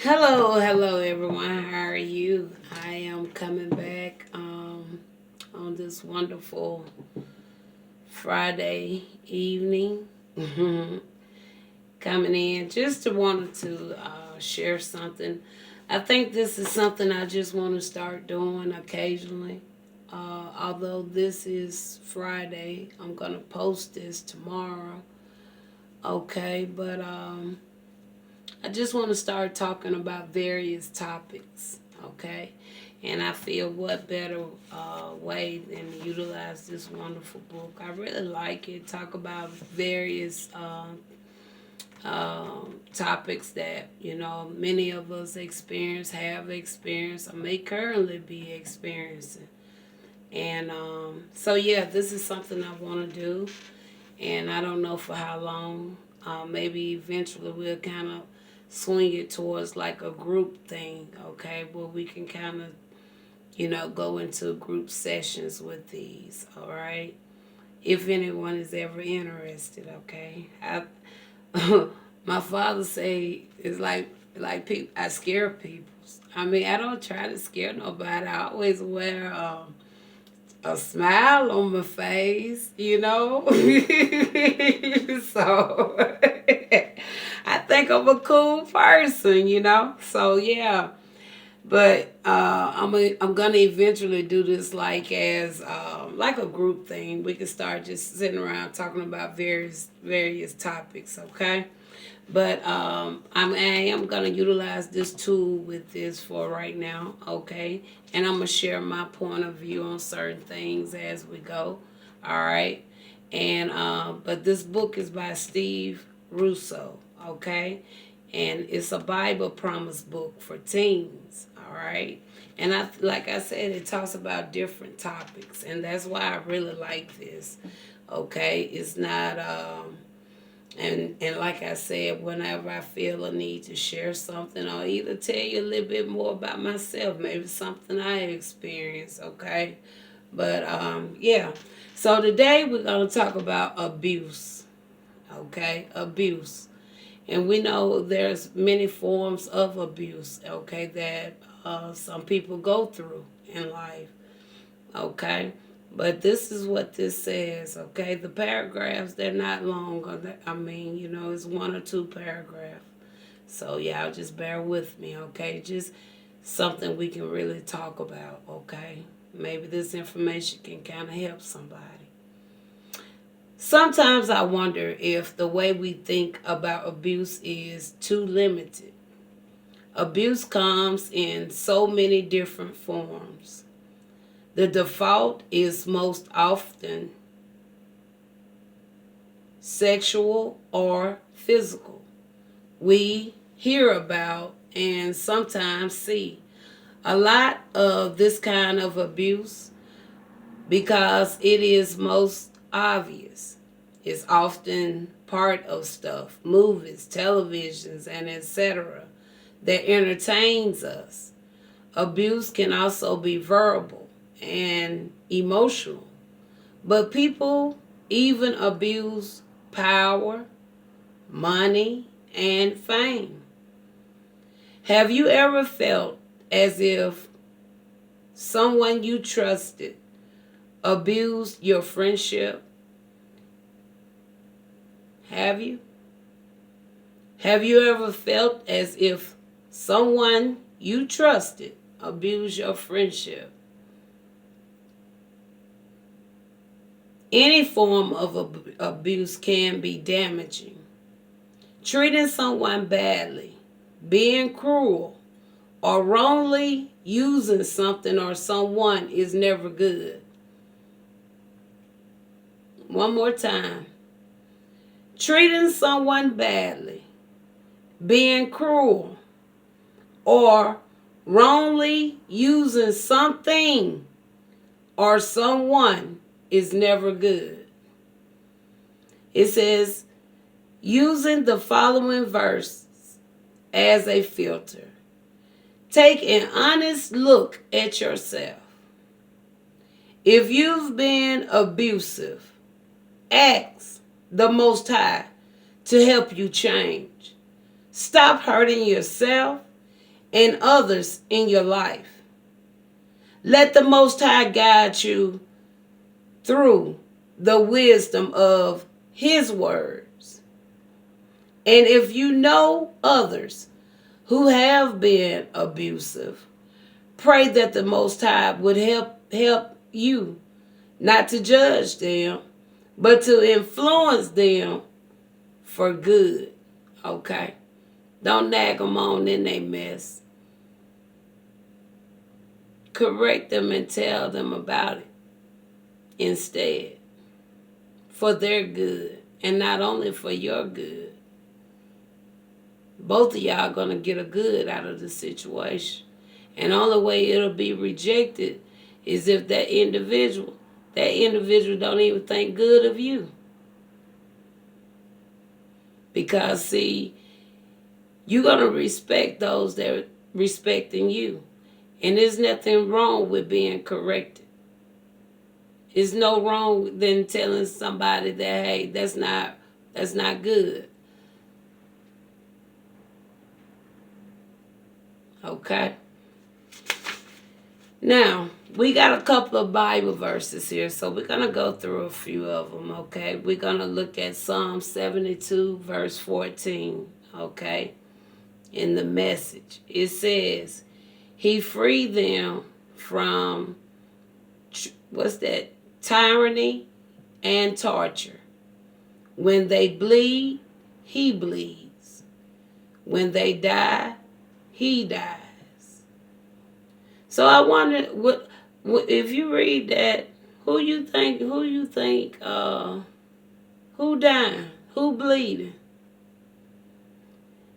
Hello everyone. How are you? I am coming back on this wonderful Friday evening. Coming in just to wanted to share something. I think this is something I just want to start doing occasionally. Although this is Friday, I'm gonna post this tomorrow. Okay, but I just want to start talking about various topics, okay? And I feel what better way than to utilize this wonderful book. I really like it. Talk about various topics that, many of us experience, have experienced, or may currently be experiencing. And yeah, this is something I want to do. And I don't know for how long. Maybe eventually we'll kind of swing it towards like a group thing, okay, where we can kind of, go into group sessions with these, all right? If anyone is ever interested, okay? My father say it's like people, I scare people. I mean, I don't try to scare nobody. I always wear a smile on my face, so I think I'm a cool person. So yeah, but I'm gonna eventually do this like as like a group thing. We can start just sitting around talking about various topics, okay? But I am gonna utilize this tool with this for right now, okay? And I'm gonna share my point of view on certain things as we go, all right? And but this book is by Steve Russo, okay? And it's a Bible promise book for teens, all right? And like I said, it talks about different topics, and that's why I really like this. Okay, it's not and like I said, whenever I feel a need to share something or either tell you a little bit more about myself, maybe something I experienced, okay? But yeah. So today we're gonna talk about abuse. Okay? Abuse. And we know there's many forms of abuse, okay, that some people go through in life. Okay? But this is what this says, okay? The paragraphs, they're not long. I mean, it's one or two paragraphs. So, y'all just bear with me, okay? Just something we can really talk about, okay? Maybe this information can kind of help somebody. Sometimes I wonder if the way we think about abuse is too limited. Abuse comes in so many different forms. The default is most often sexual or physical. We hear about and sometimes see a lot of this kind of abuse because it is most obvious. It's often part of stuff, movies, televisions, and etc. that entertains us. Abuse can also be verbal and emotional. But people even abuse power, money, and fame. Have you ever felt as if someone you trusted abused your friendship? Have you? Have you ever felt as if someone you trusted abused your friendship? Any form of abuse can be damaging. Treating someone badly, being cruel, or wrongly using something or someone is never good. One more time. Treating someone badly, being cruel, or wrongly using something or someone is never good. It says, using the following verse as a filter. Take an honest look at yourself. If you've been abusive, ask the Most High to help you change. Stop hurting yourself and others in your life. Let the Most High guide you through the wisdom of His words. And if you know others who have been abusive, pray that the Most High would help you not to judge them, but to influence them for good. Okay? Don't nag them on in their mess. Correct them and tell them about it instead, for their good, and not only for your good. Both of y'all going to get a good out of the situation. And the only way it'll be rejected is if that individual don't even think good of you. Because, see, you're going to respect those that are respecting you. And there's nothing wrong with being corrected. There's no wrong than telling somebody that, hey, that's not good. Okay? Now, we got a couple of Bible verses here, so we're going to go through a few of them, okay? We're going to look at Psalm 72, verse 14, okay? In the Message. It says, He freed them from, tyranny and torture. When they bleed, He bleeds. When they die, He dies. So I wonder, what if you read that, who dying, who bleeding?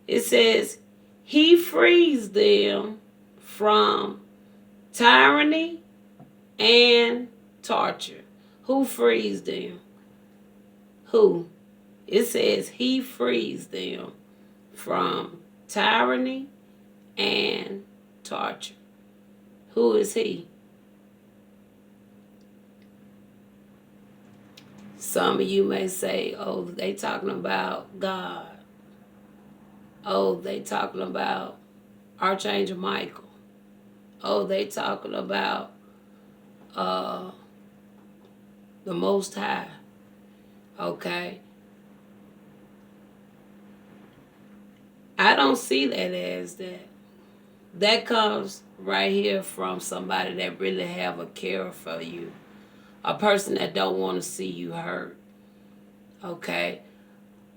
It says, He frees them from tyranny and torture. Who frees them? Who? It says He frees them from tyranny and torture. Who is He? Some of you may say, oh, they talking about God. Oh, they talking about Archangel Michael. Oh, they talking about the Most High. Okay? I don't see that as that. That comes right here from somebody that really have a care for you. A person that don't want to see you hurt. Okay?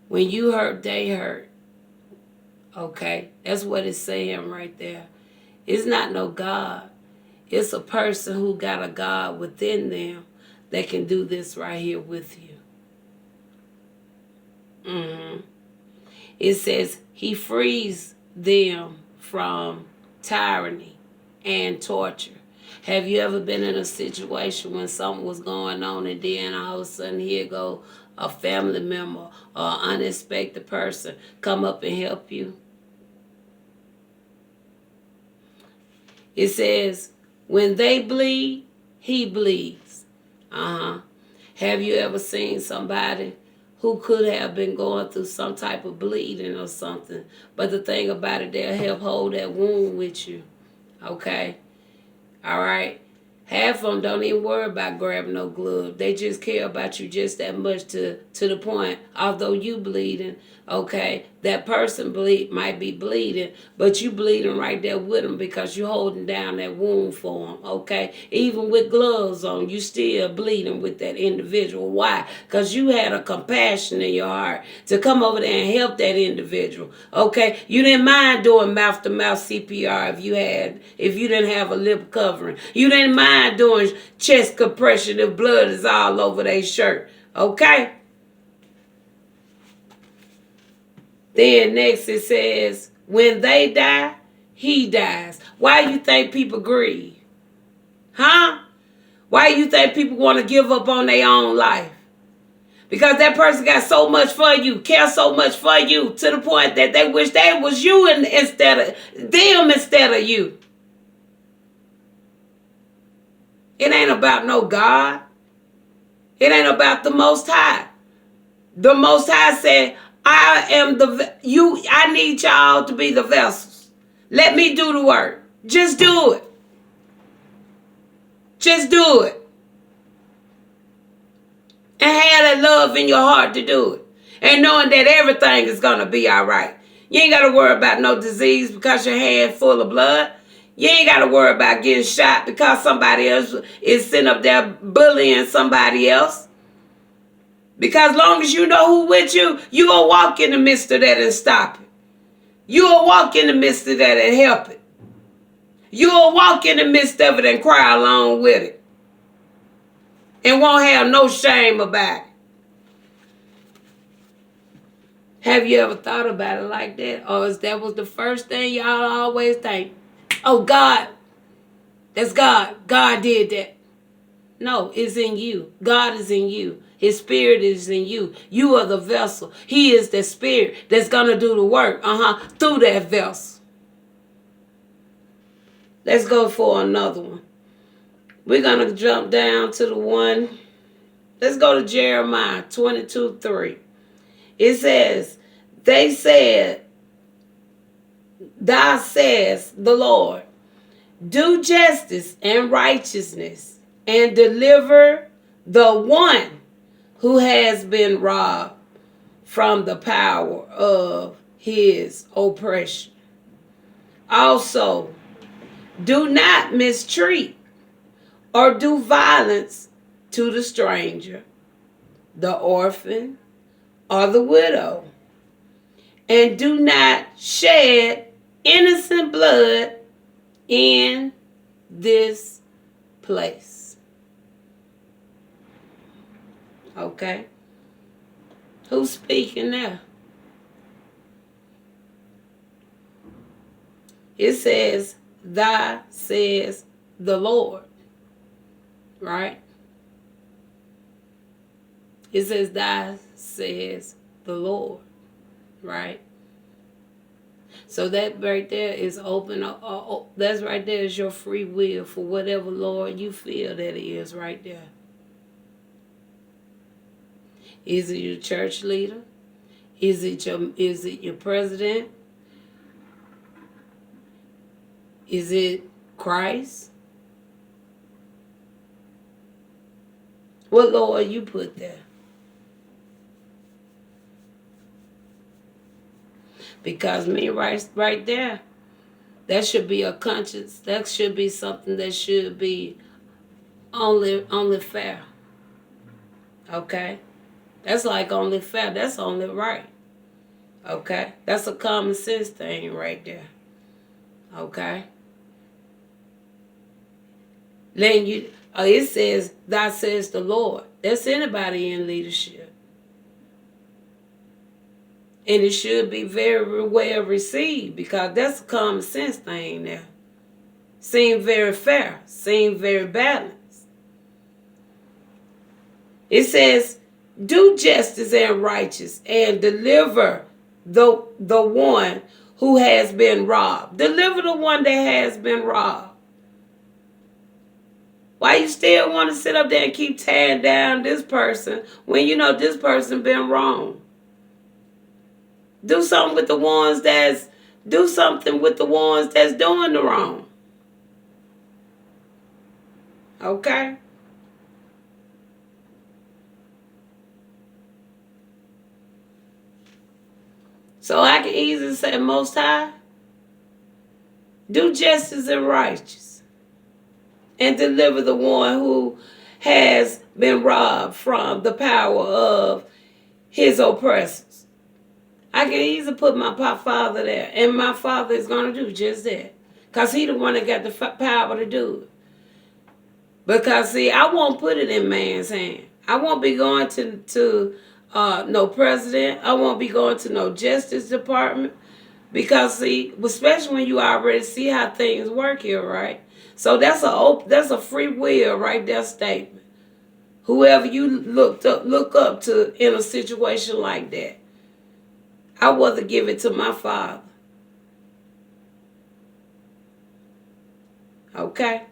When you hurt, they hurt. Okay? That's what it's saying right there. It's not no God. It's a person who got a God within them that can do this right here with you. It says He frees them from tyranny and torture. Have you ever been in a situation when something was going on and then all of a sudden here go a family member or an unexpected person come up and help you? It says, when they bleed, He bleeds. Have you ever seen somebody who could have been going through some type of bleeding or something, but the thing about it, they'll help hold that wound with you? Okay? All right? Half of them don't even worry about grabbing no glove. They just care about you just that much to the point, although you bleeding, okay, that person might be bleeding, but you bleeding right there with them because you holding down that wound for them, okay? Even with gloves on, you still bleeding with that individual. Why? Because you had a compassion in your heart to come over there and help that individual, okay? You didn't mind doing mouth-to-mouth CPR if you didn't have a lip covering. You didn't mind doing chest compression if blood is all over their shirt, okay? Then next it says, when they die, He dies. Why you think people grieve? Huh? Why you think people want to give up on their own life? Because that person got so much for you, care so much for you, to the point that they wish they was you instead of them instead of you. It ain't about no God. It ain't about the Most High. The Most High said, I need y'all to be the vessels. Let me do the work. Just do it. Just do it. And have that love in your heart to do it. And knowing that everything is going to be all right. You ain't got to worry about no disease because your hand full of blood. You ain't got to worry about getting shot because somebody else is sitting up there bullying somebody else. Because long as you know who with you, you will walk in the midst of that and stop it. You will walk in the midst of that and help it. You will walk in the midst of it and cry along with it. And won't have no shame about it. Have you ever thought about it like that? Or is that was the first thing y'all always think? Oh, God. That's God. God did that. No, it's in you. God is in you. His spirit is in you. You are the vessel. He is the spirit that's going to do the work through that vessel. Let's go for another one. We're going to jump down to the one. Let's go to Jeremiah 22:3. It says, they said, thou says the Lord, do justice and righteousness and deliver the one who has been robbed from the power of his oppression. Also, do not mistreat or do violence to the stranger, the orphan, or the widow, and do not shed innocent blood in this place. Okay? Who's speaking there? It says, "Thy says the Lord." Right? It says, "Thy says the Lord." Right? So that right there is open. That's right there is your free will for whatever Lord you feel that it is right there. Is it your church leader? Is it your president? Is it Christ? What Lord you put there? Because me right there, that should be a conscience. That should be something that should be only fair. Okay? That's like only fair. That's only right. Okay? That's a common sense thing right there. Okay? Then it says, "Thou says the Lord." That's anybody in leadership. And it should be very well received because that's a common sense thing there. Seem very fair. Seem very balanced. It says, do justice and righteous and deliver the one who has been robbed. Deliver the one that has been robbed. Why you still want to sit up there and keep tearing down this person when you know this person been wrong? Do something with the ones that's doing the wrong. Okay? So I can easily say, Most High, do justice and righteous and deliver the one who has been robbed from the power of his oppressors. I can easily put my father there, and my father is going to do just that. Because he the one that got the power to do it. Because, see, I won't put it in man's hand. I won't be going to no president. I won't be going to no justice department. Because, see, especially when you already see how things work here, right? So that's a free will right there statement. Whoever you look up to in a situation like that, I would rather give it to my father. Okay?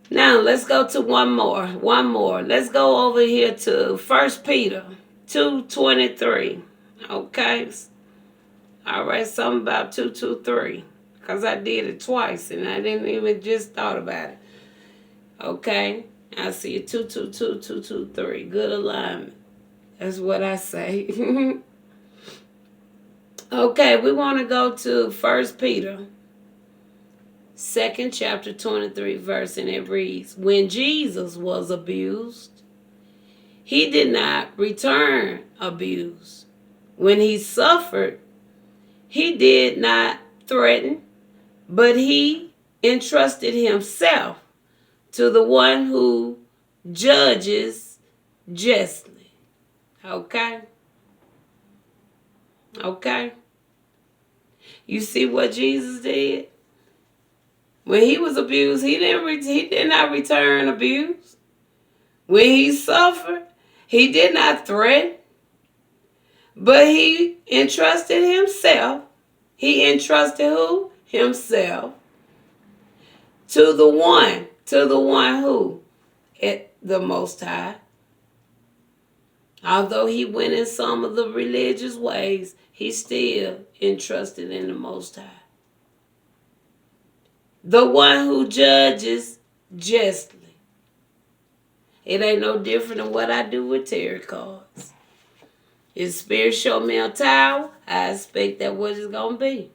Now, let's go to one more. Let's go over here to 1 Peter 2:23. Okay? All right, something about 223. Because I did it twice and I didn't even just thought about it. Okay? I see 222, 223. Good alignment. That's what I say. Okay, we want to go to First Peter, second chapter, 23 verse, and it reads, when Jesus was abused, he did not return abuse. When he suffered, he did not threaten, but he entrusted himself to the one who judges justly. Okay? Okay? You see what Jesus did? When he was abused, he did not return abuse. When he suffered, he did not threaten, but he entrusted himself. He entrusted who? Himself to the one who? At the Most High. Although he went in some of the religious ways, he still entrusted in the Most High. The one who judges justly. It ain't no different than what I do with tarot cards. If Spirit show me a tower, I expect that what it's gonna be.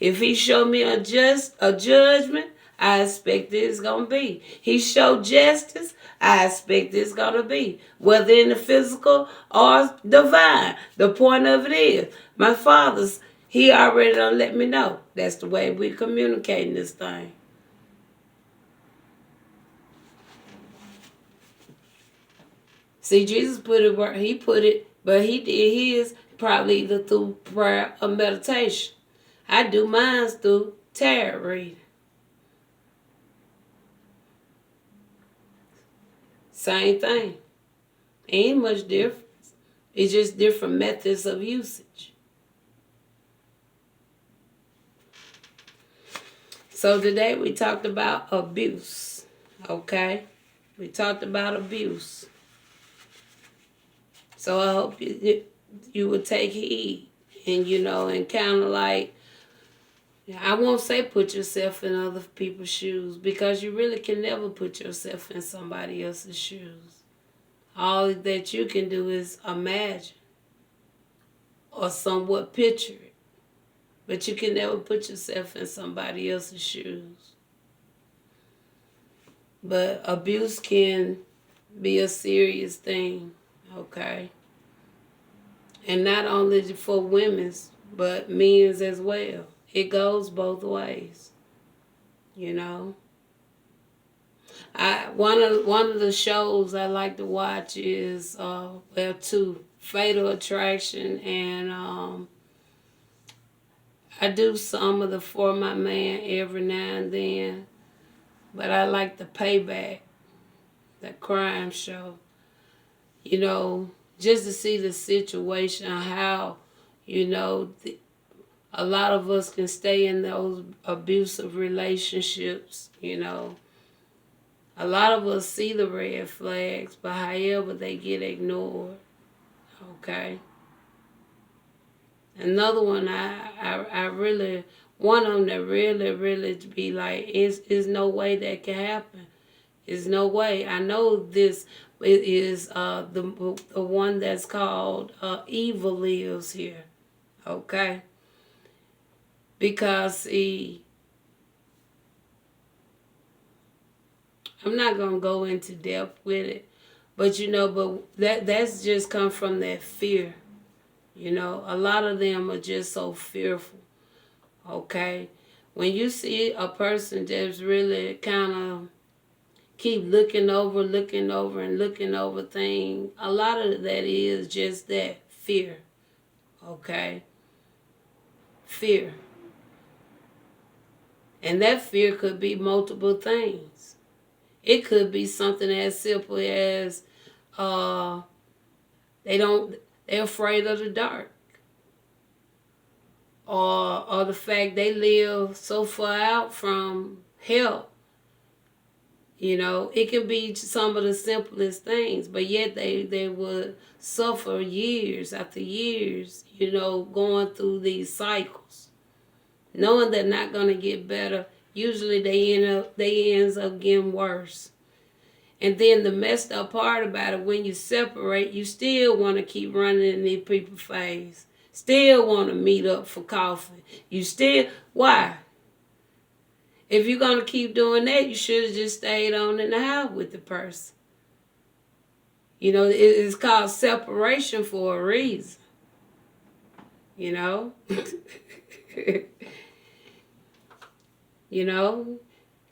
If he show me a judgment, I expect it's gonna be. He show justice, I expect it's gonna be. Whether in the physical or divine. The point of it is, my father's, he already done let me know. That's the way we communicating this thing. See, Jesus put it where he put it, but he did his probably either through prayer or meditation. I do mine through tarot reading. Same thing. Ain't much difference. It's just different methods of usage. So today we talked about abuse. Okay? We talked about abuse. So I hope you would take heed and, and kind of like, I won't say put yourself in other people's shoes because you really can never put yourself in somebody else's shoes. All that you can do is imagine or somewhat picture it. But you can never put yourself in somebody else's shoes. But abuse can be a serious thing, okay? And not only for women's, but men's as well. It goes both ways, One of the shows I like to watch is two, Fatal Attraction, and I do some of the For My Man every now and then, but I like the Payback, the crime show. Just to see the situation, how a lot of us can stay in those abusive relationships. A lot of us see the red flags, but however they get ignored. Okay. Another one I really, one of them that really be like, is no way that can happen. There's no way. I know this is the one that's called Evil Lives Here. Okay. Because I'm not gonna go into depth with it, but that's just come from that fear. A lot of them are just so fearful. Okay, when you see a person that's really kind of keep looking over and looking over things, a lot of that is just that fear. Okay, fear, and that fear could be multiple things. It could be something as simple as they're afraid of the dark. Or the fact they live so far out from help You know, it can be some of the simplest things, but yet they would suffer years after years, you know, going through these cycles, knowing they're not gonna get better. Usually they ends up getting worse. And then the messed up part about it, when you separate, you still want to keep running in these people's face. Still want to meet up for coffee. You still, why? If you're going to keep doing that, you should have just stayed on in the house with the person. You know, it's called separation for a reason. You know? You know?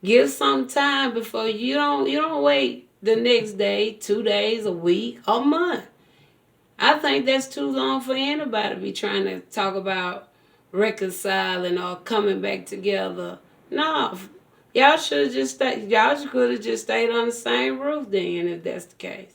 Give some time before you don't wait the next day, 2 days, a week, a month. I think that's too long for anybody to be trying to talk about reconciling or coming back together. No, y'all should have just stayed. Y'all could have just stayed on the same roof then, if that's the case.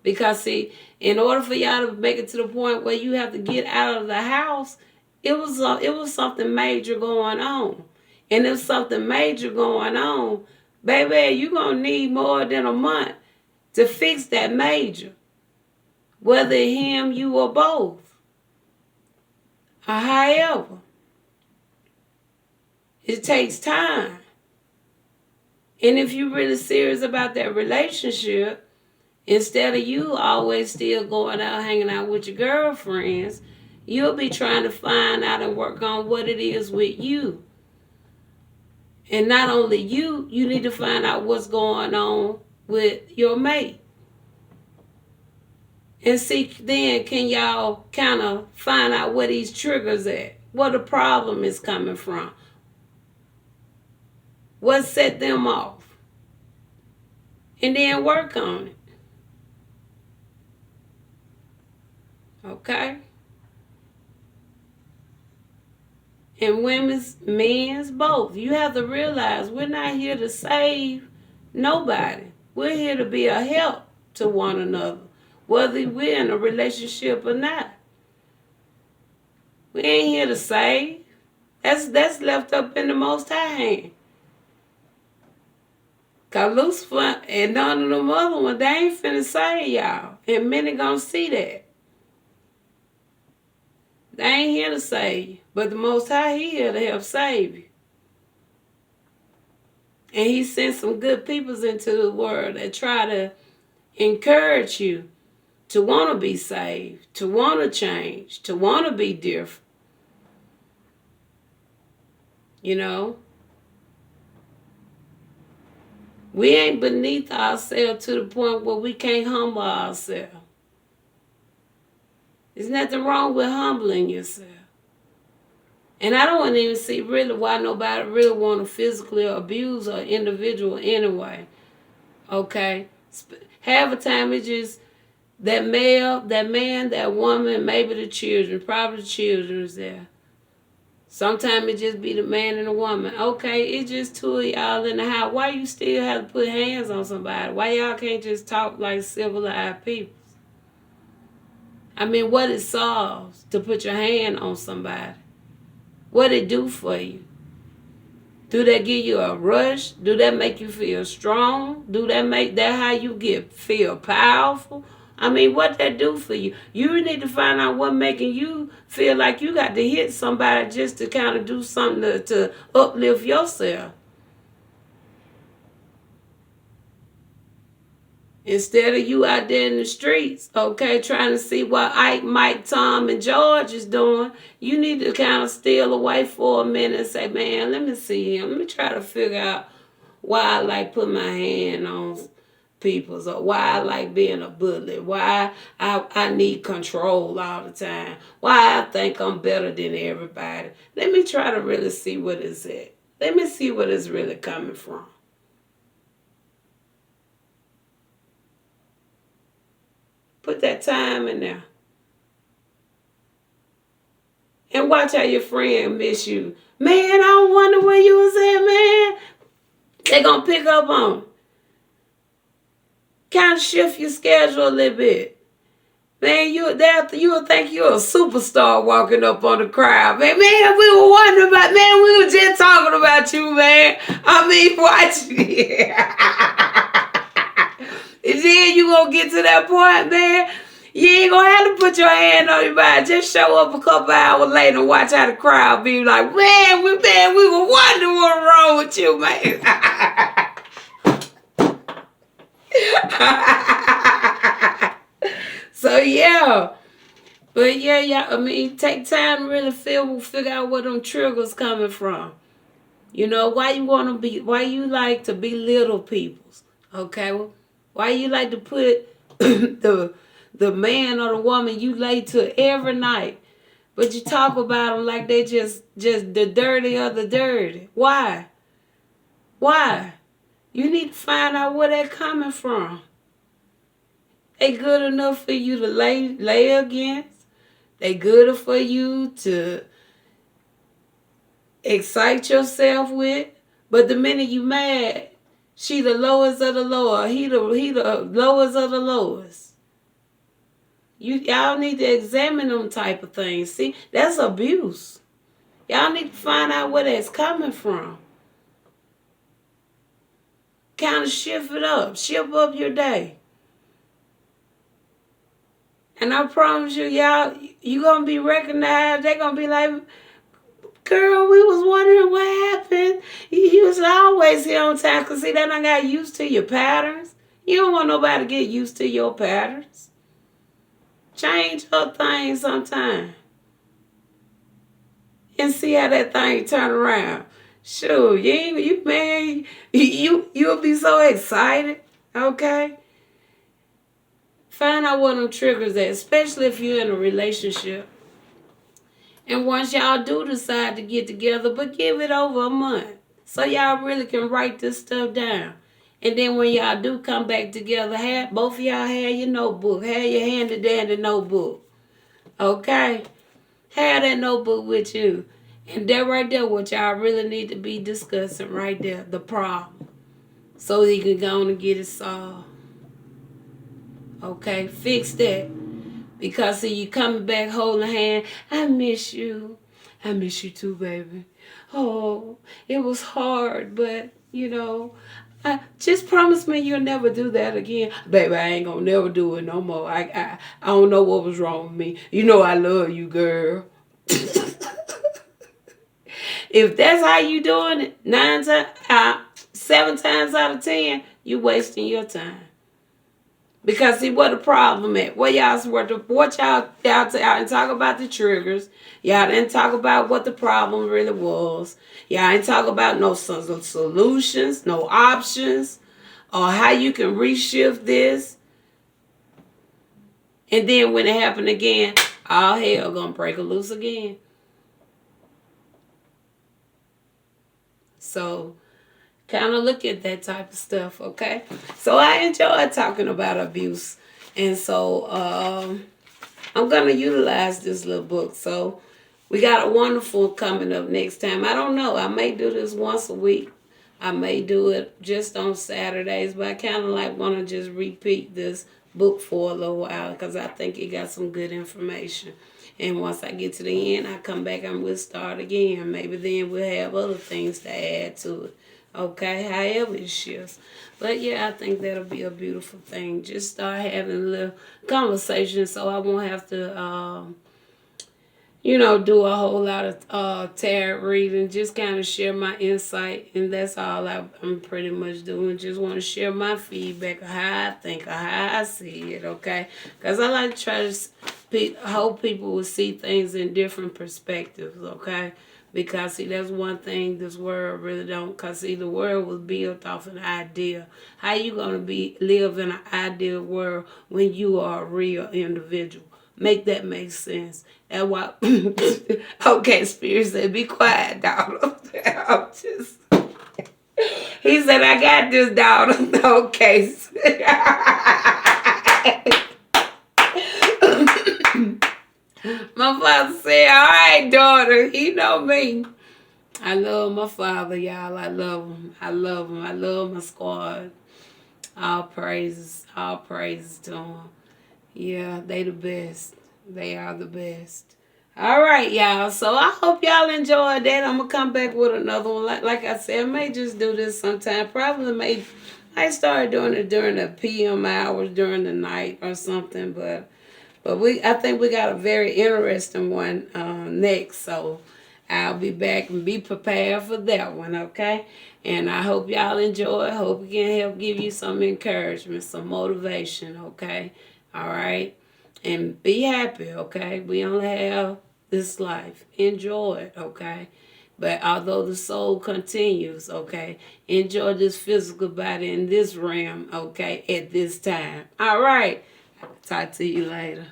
Because see, in order for y'all to make it to the point where you have to get out of the house, it was something major going on. And if something major going on, baby, you're going to need more than a month to fix that major. Whether him, you, or both. Or however. It takes time. And if you're really serious about that relationship, instead of you always still going out hanging out with your girlfriends, you'll be trying to find out and work on what it is with you. And not only you need to find out what's going on with your mate. And see, then can y'all kind of find out where these triggers at, where the problem is coming from, what set them off, and then work on it. Okay? And men's, both. You have to realize we're not here to save nobody. We're here to be a help to one another, whether we're in a relationship or not. We ain't here to save. That's left up in the Most High hand. Because Lucifer and none of them other ones, they ain't finna save y'all. And many gonna see that. They ain't here to save you. But the Most High, He here to help save you. And He sent some good peoples into the world that try to encourage you to want to be saved, to want to change, to want to be different. You know? We ain't beneath ourselves to the point where we can't humble ourselves. There's nothing wrong with humbling yourself. And I don't even see really why nobody really want to physically abuse an individual anyway. Okay? Half the time it's just that male, that man, that woman, maybe the children, probably the children is there. Sometimes it just be the man and the woman. Okay, it's just two of y'all in the house. Why you still have to put hands on somebody? Why y'all can't just talk like civilized people? I mean, what it solves to put your hand on somebody? What it do for you? Do that give you a rush? Do that make you feel strong? Do that make that how you feel powerful? I mean, what that do for you? You need to find out what making you feel like you got to hit somebody just to kind of do something to uplift yourself. Instead of you out there in the streets, okay, trying to see what Ike, Mike, Tom, and George is doing, you need to kind of steal away for a minute and say, man, let me see him. Let me try to figure out why I like put my hand on people's, or why I like being a bully, why I need control all the time, why I think I'm better than everybody. Let me try to really see what it's at. Let me see what it's really coming from. Put that time in there. And watch how your friend miss you. Man, I wonder where you was at, man. They gonna pick up on it. Kind of shift your schedule a little bit. Man, you'll think you're a superstar walking up on the crowd. Man, we were wondering about, man, we were just talking about you, man. I mean, watch. And then you gonna get to that point, man. You ain't gonna have to put your hand on your body. Just show up a couple hours later and watch how the crowd be like, man, we were wondering what's wrong with you, man. So yeah. But yeah, I mean, take time to really figure out where them triggers coming from. You know, why you like to belittle people's, okay? Why you like to put the man or the woman you lay to every night, but you talk about them like they just the dirty of the dirty. Why? Why? You need to find out where they're coming from. They good enough for you to lay against. They good for you to excite yourself with. But the minute you mad, she the lowest of the lower. He the lowest of the lowest. Y'all need to examine them type of things. See, that's abuse. Y'all need to find out where that's coming from. Kind of shift it up. Shift up your day. And I promise you, y'all, you going to be recognized. They're going to be like, girl, we was wondering what happened. You was always here on time. Because see, they done got used to your patterns. You don't want nobody to get used to your patterns. Change up things sometime. And see how that thing turn around. Sure, man, you'll be so excited, okay? Find out what them triggers at, especially if you're in a relationship. And once y'all do decide to get together, but give it over a month. So y'all really can write this stuff down. And then when y'all do come back together, both of y'all have your notebook. Have your handy dandy notebook. Okay? Have that notebook with you. And that right there, what y'all really need to be discussing right there, the problem. So you can go on and get it solved. Okay? Fix that. Because see, you coming back holding hand. I miss you. I miss you too, baby. Oh, it was hard, but, just promise me you'll never do that again. Baby, I ain't gonna never do it no more. I don't know what was wrong with me. You know I love you, girl. If that's how you doing it, 7 times out of 10, you wasting your time. Because see what the problem at. What y'all didn't talk about the triggers. Y'all didn't talk about what the problem really was. Y'all didn't talk about no solutions, no options, or how you can reshift this. And then when it happened again, all hell gonna break loose again. So kind of look at that type of stuff, okay? So I enjoy talking about abuse. And so I'm going to utilize this little book. So we got a wonderful coming up next time. I don't know. I may do this once a week. I may do it just on Saturdays. But I kind of want to just repeat this book for a little while because I think it got some good information. And once I get to the end, I come back and we'll start again. Maybe then we'll have other things to add to it. Okay, however it shifts. But yeah, I think that'll be a beautiful thing. Just start having a little conversation so I won't have to, do a whole lot of tarot reading. Just kind of share my insight. And that's all I'm pretty much doing. Just want to share my feedback of how I think, or how I see it, okay? Because I like to try to hope people will see things in different perspectives, okay? Because, see, that's one thing this world really don't. Because, see, the world was built off an idea. How you going to live in an ideal world when you are a real individual? Make that make sense. And why? Okay, Spirit said, be quiet, daughter. I'm just... He said, I got this, daughter. Okay. My father said, all right, daughter. He know me. I love my father, y'all. I love him. I love him. I love my squad. All praises to him. Yeah, they the best. They are the best. All right, y'all. So I hope y'all enjoyed that. I'm gonna come back with another one. Like I said, I may just do this sometime. Probably may I start doing it during the PM hours during the night or something. But I think we got a very interesting one next. So I'll be back and be prepared for that one. Okay. And I hope y'all enjoy. Hope we can help give you some encouragement, some motivation. Okay. All right. And be happy. Okay. We only have this life. Enjoy it. Okay. But although the soul continues, okay, enjoy this physical body in this realm, okay, at this time. All right. Talk to you later.